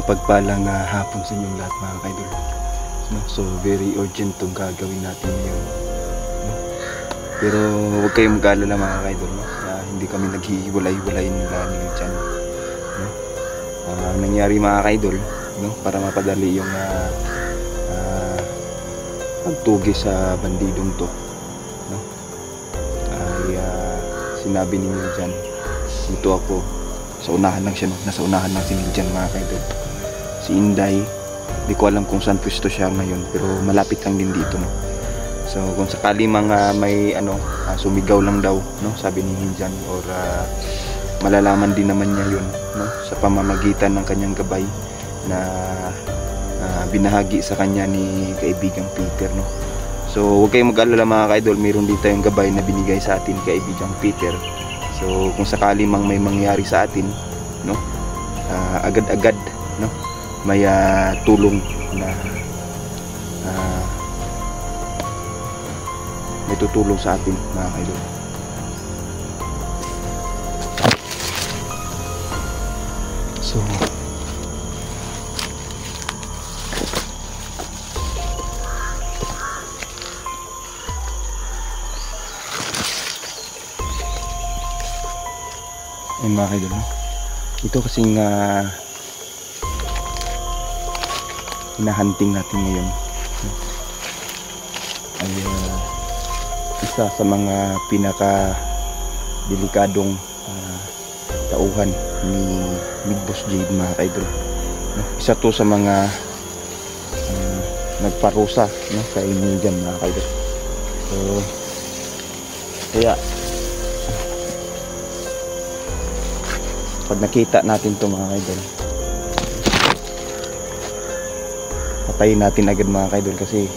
Mapagpalang hapon sa inyong lahat mga kaidol, no? So very urgent itong gagawin natin ngayon, no? Pero huwag kayong mag-alala mga kaidol, no? Hindi kami naghihiwalay-hiwalay nila nila dyan, no? Ang nangyari mga kaidol, no? Para mapadali yung pagtugi sa bandidong to, no? Ay sinabi ni Miljan, dito ako sa unahan lang siya, no? Nasa unahan lang si Miljan mga kaidol. Si Inday, di ko alam kung saan pwesto siya ngayon, pero malapit lang din dito, no? So kung sakali mga may sumigaw lang daw, no, sabi ni Miljan, or malalaman din naman niya yun, no, sa pamamagitan ng kanyang gabay na binahagi sa kanya ni kaibigang Peter, no? So huwag kayong mag-alala mga kaidol, mayroon din tayong gabay na binigay sa atin kaibigang Peter. So kung sakali mang may mangyari sa atin, no, agad-agad, no, may tulong na may tutulong sa atin mga kaidol. So ayun mga kaidol, no? Ito kasing hinahunting natin ngayon, no? Ay isa sa mga pinaka delikadong tauhan ni Big Boss Jade mga kaidol, no? Isa to sa mga nagparusa, no, kay Miljan mga kaidol. So kaya pag nakita natin to mga kaidol, patayin natin agad mga kaidol, kasi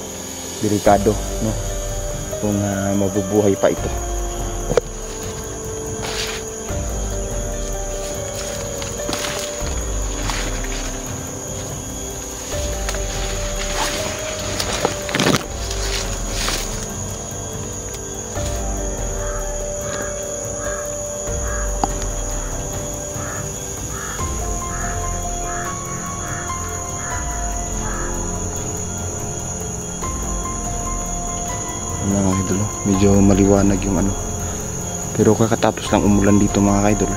delikado, no, kung mabubuhay pa ito. Mga kaidol, medyo maliwanag yung pero kakatapos lang umulan dito mga kaidol.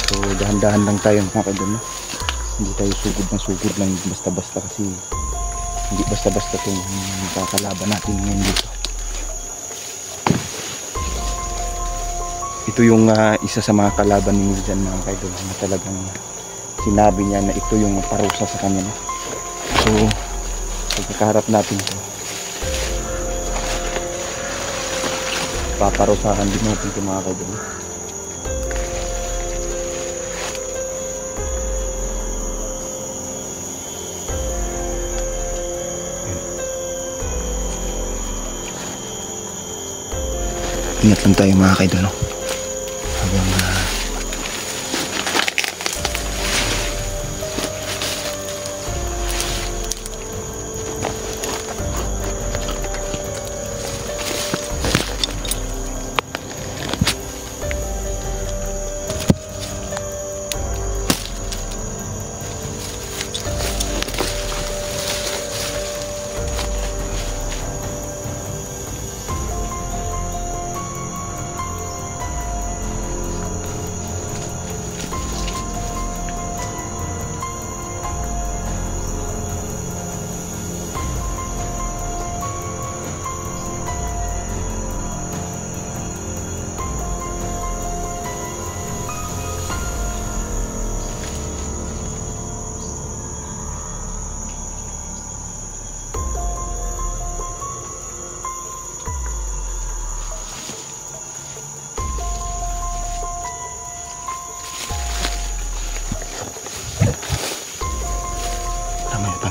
So dahan-dahan lang tayo mga kaidol, no? Hindi tayo sugod lang basta-basta, kasi hindi basta-basta itong kakalaban natin ngayon dito. Ito yung isa sa mga kalaban ni Miljan mga kaidol, na talagang sinabi niya na ito yung parusa sa kanya, no? So pagkakaharap natin ito, paparusahan din natin ito mga kaidol. Ingat lang tayo mga kaidol, no? Habang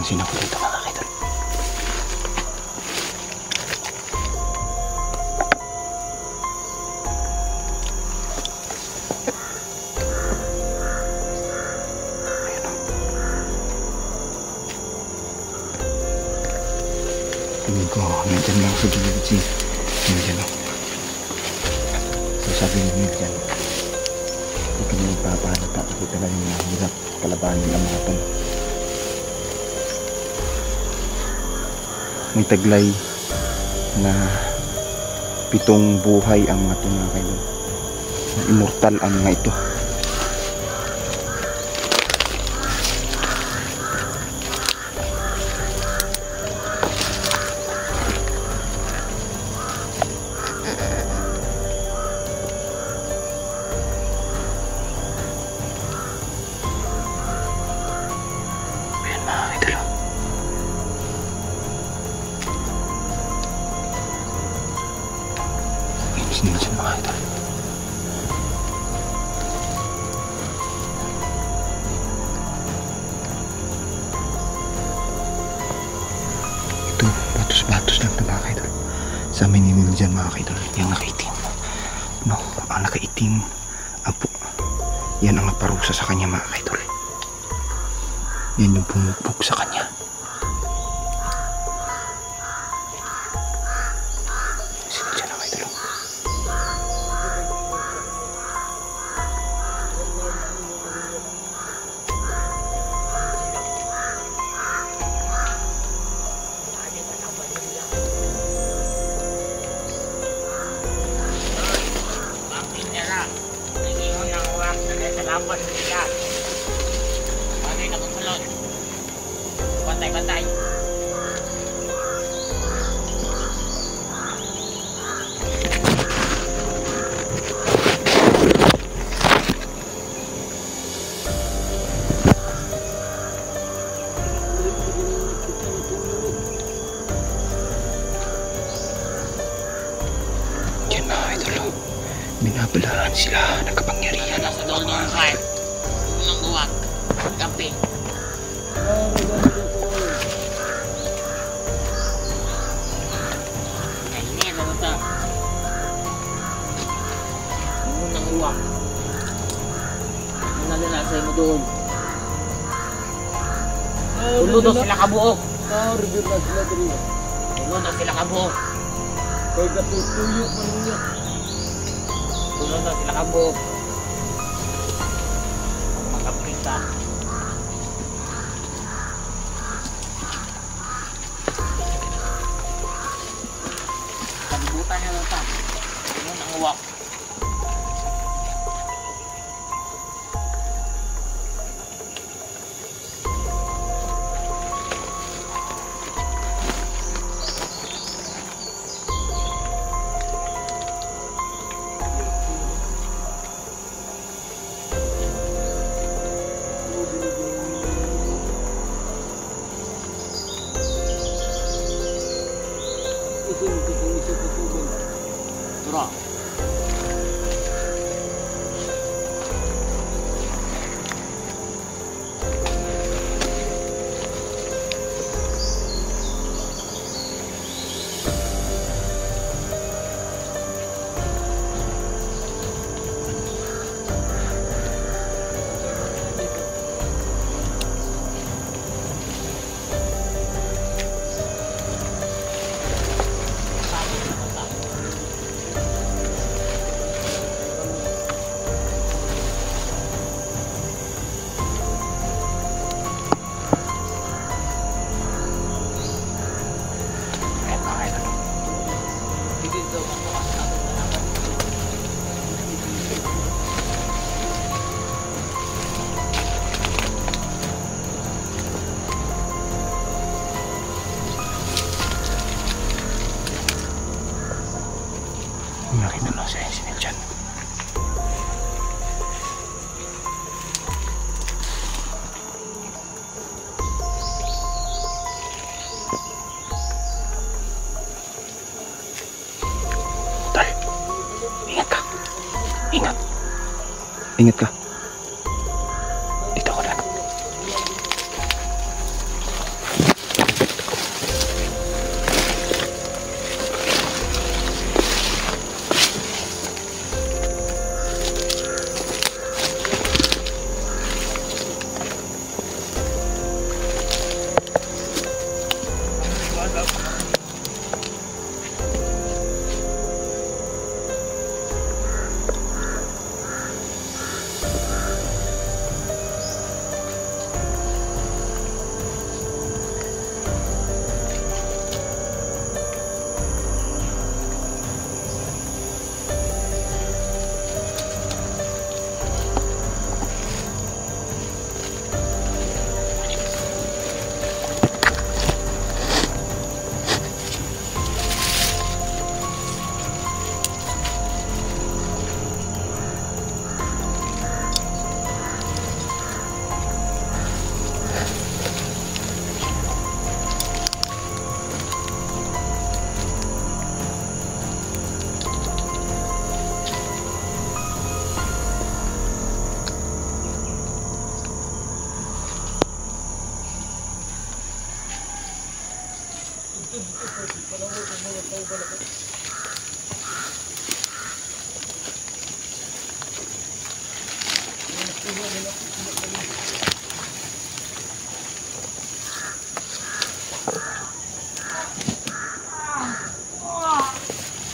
napansin ako dito mga kaidol. Ayan o. Tingin ko, nandyan lang sa gilid si Nandyan o. So sabi ni Nandyan, hindi kami magpapahalata kasi talagang mahirap kalabanin ang mga pan. May taglay na 7 buhay ang mga ito mga kaidol. Immortal ang mga ito. Ayan mga kaidol. Sinunod mga idol. Ito, batos-batos lang na mga idol. Sa amin ninil dyan mga idol. Yung nakaitim. No, ang nakaitim. Apo. Yan ang nagparusa sa kanya mga idol. Yan yung pumugbog sa kanya. Sinunod dyan mga idol. Bantay. Yan mga idol. Binabalaan sila ng kapangyarihan. Nasa doon ng heart. Unang uwak. Camping. Ngayon, ano ito? Unang uwak. Ano nalinasay mo doon? Tulo daw sila kabuok. Tulo daw sila kabuok. Kaya natutuyo man niya. Tulo daw sila kabuok. Mga prita. Palibutan niya lang ito. Unang uwak. Dura. Nakita lang sa engineer dyan. Tal, ingat ka. Ingat. Ingat ka. Dito ako lang.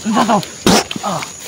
Ano to?